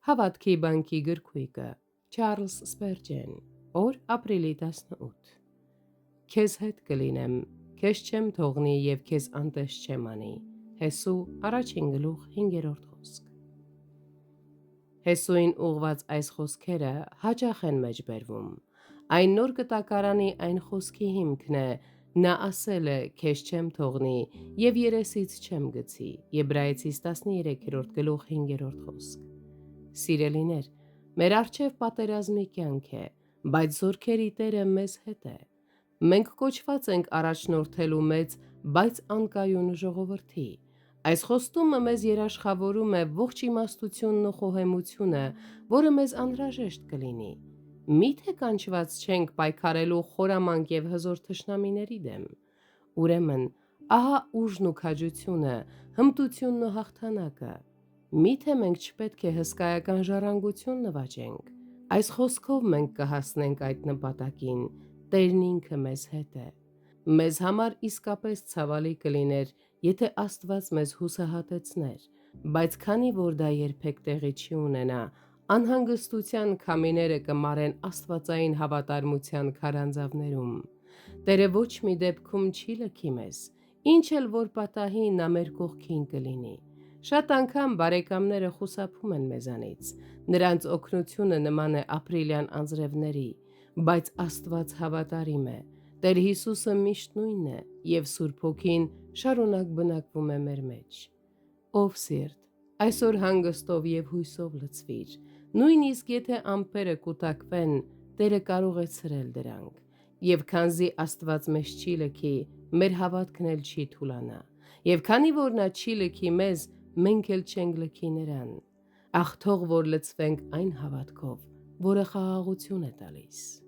Հավատքի բանկի գրքույկը, Չարլզ Սպերջեն, օր ապրիլի 18։ Քեզ հետ կլինեմ, քեզ չեմ թողնի և քեզ անտես չեմ անի։ Հեսու 1-5 խոսք։ Հեսուին ուղված այս խոսքերը հաճախ են մեջբերվում։ Այն նոր կտակարանի այն խոսքի հիմքն է, նա ասել է քեզ չեմ թողնի և երեսից չեմ գցի, Եբրայեցիս 13-5 խոսք։ Սիրելիներ, մեր առջև պատերազմի կյանք է, բայց զորքերի Տերը մեզ հետ է։ Մենք կոչված ենք առաջնորդելու մեծ, բայց անկայուն ժողովրդի։ Այս խոստումը մեզ երաշխավորում է ողջ իմաստությունն ու խոհեմությունը, որը մեզ անհրաժեշտ կլինի։ Միթե կանչված չենք պայքարելու խորամանկ և հզոր թշնամիների դեմ։ Ուրեմն, ահա ուժն ու քաջությունը, հմտությունն ու հաղթանակը։ Միթե մենք չպետք է հսկայական ժառանգություն նվաճենք։ Այս խոսքով մենք կհասնենք այդ նպատակին, Տերն ինքը մեզ հետ է։ Մեզ համար իսկապես ցավալի կլիներ, եթե Աստված մեզ հուսահատեցներ, բայց քանի որ դա երբեք տեղի չի ունենա, անհանգստության քամիները կմարեն աստվածային հավատարմության քարանձավներում։ Տերը ոչ մի դեպքում չի լքի մեզ, ինչ էլ որ պատահի, նա մեր կողքին կլինի։ Շատ անգամ բարեկամները խուսափում են մեզանից, նրանց օգնությունը նման է ապրիլյան անձրևների, բայց Աստված հավատարիմ է, Տեր Հիսուսը միշտ նույնն է և Սուրբ Հոգին շարունակ բնակվում է մեր մեջ։ Ով սիրտ, այսօր հանգստով և հույսով լցվիր, նույնիսկ եթե ամպերը կուտակվեն, Տերը կարող է ցրել դրանք, և քանզի Աստված մեզ չի լքի, մեր հավատքն էլ չի թուլանա, և քանի որ նա չի լքի մեզ, մենք էլ չենք լքի նրան։ Ախ թող որ լցվենք այն հավատքով, որը խաղաղություն է տալիս։